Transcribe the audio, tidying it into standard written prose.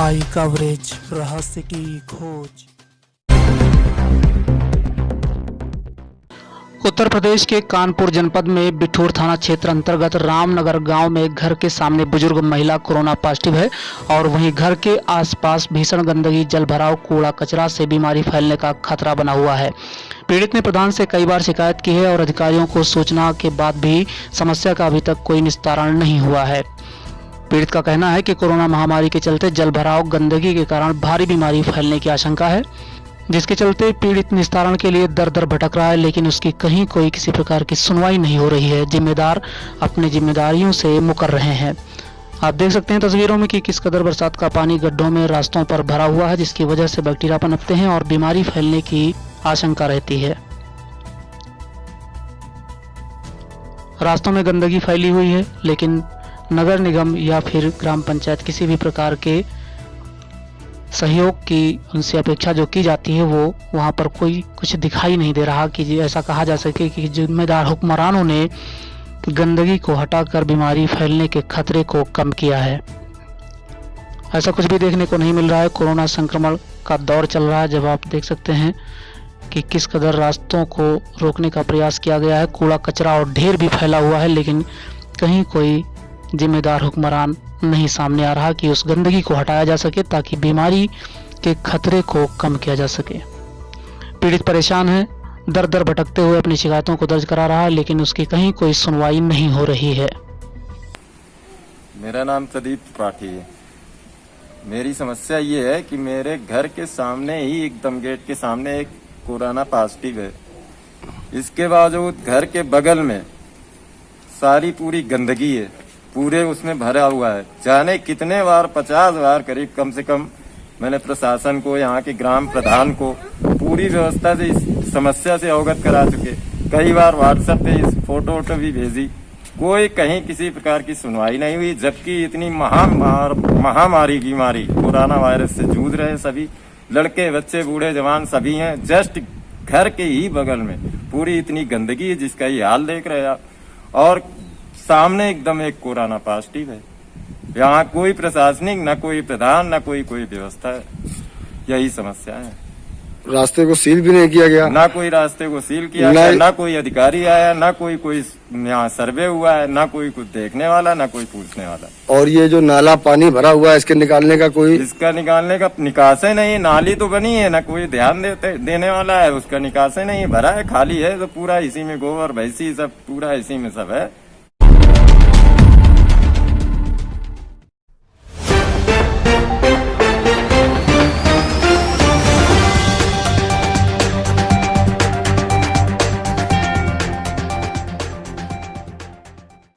आई coverage, रहस्य की खोज। उत्तर प्रदेश के कानपुर जनपद में बिठूर थाना क्षेत्र अंतर्गत रामनगर गांव में एक घर के सामने बुजुर्ग महिला कोरोना पॉजिटिव है और वहीं घर के आसपास भीषण गंदगी, जल भराव, कूड़ा कचरा से बीमारी फैलने का खतरा बना हुआ है। पीड़ित ने प्रधान से कई बार शिकायत की है और अधिकारियों को सूचना के बाद भी समस्या का अभी तक कोई निस्तारण नहीं हुआ है। पीड़ित का कहना है कि कोरोना महामारी के चलते जल भराव, गंदगी के कारण भारी बीमारी फैलने की आशंका है, जिसके चलते पीड़ित निस्तारण के लिए दर दर भटक रहा है, लेकिन उसकी कहीं कोई किसी प्रकार की सुनवाई नहीं हो रही है। जिम्मेदार अपनी जिम्मेदारियों से मुकर रहे हैं। आप देख सकते हैं तस्वीरों में कि किस कदर बरसात का पानी गड्ढों में, रास्तों पर भरा हुआ है, जिसकी वजह से बैक्टीरिया पनपते हैं और बीमारी फैलने की आशंका रहती है। रास्तों में गंदगी फैली हुई है, लेकिन नगर निगम या फिर ग्राम पंचायत किसी भी प्रकार के सहयोग की उनसे अपेक्षा जो की जाती है वो वहाँ पर कोई कुछ दिखाई नहीं दे रहा कि ऐसा कहा जा सके कि जिम्मेदार हुक्मरानों ने गंदगी को हटाकर बीमारी फैलने के खतरे को कम किया है। ऐसा कुछ भी देखने को नहीं मिल रहा है। कोरोना संक्रमण का दौर चल रहा है, जब आप देख सकते हैं कि किस कदर रास्तों को रोकने का प्रयास किया गया है, कूड़ा कचरा और ढेर भी फैला हुआ है, लेकिन कहीं कोई जिम्मेदार हुक्मरान नहीं सामने आ रहा कि उस गंदगी को हटाया जा सके ताकि बीमारी के खतरे को कम किया जा सके। पीड़ित परेशान है, दर दर भटकते हुए अपनी शिकायतों को दर्ज करा रहा है, लेकिन उसकी कहीं कोई सुनवाई नहीं हो रही है। मेरा नाम प्रदीप त्रिपाठी है। मेरी समस्या ये है कि मेरे घर के सामने ही एकदम गेट के सामने एक कोरोना पॉजिटिव है। इसके बावजूद घर के बगल में सारी पूरी गंदगी है, पूरे उसमें भरा हुआ है। जाने कितने बार, 50 बार करीब कम से कम मैंने प्रशासन को, यहाँ के ग्राम प्रधान को पूरी व्यवस्था से इस समस्या से अवगत करा चुके। कई बार व्हाट्सएप पे इस फोटो वोटो भी भेजी, कोई कहीं किसी प्रकार की सुनवाई नहीं हुई। जबकि इतनी महामारी बीमारी कोरोना वायरस से जूझ रहे सभी लड़के, बच्चे, बूढ़े, जवान सभी हैं। जस्ट घर के ही बगल में पूरी इतनी गंदगी है जिसका ये हाल देख रहे हैं आप। और सामने एकदम एक कोरोना पॉजिटिव है। यहाँ कोई प्रशासनिक, न कोई प्रधान, न कोई व्यवस्था है। यही समस्या है। रास्ते को सील भी नहीं किया गया, ना कोई रास्ते को सील किया गया, ना कोई अधिकारी आया, ना कोई यहाँ सर्वे हुआ है, ना कोई कुछ देखने वाला, ना कोई पूछने वाला। और ये जो नाला पानी भरा हुआ है, इसके निकालने का कोई, इसका निकालने का निकासे नहीं। नाली तो बनी है, ना कोई ध्यान देने वाला है। उसका निकासे नहीं, भरा है, खाली है, तो पूरा इसी में गोबर भैंसी सब पूरा इसी में सब है।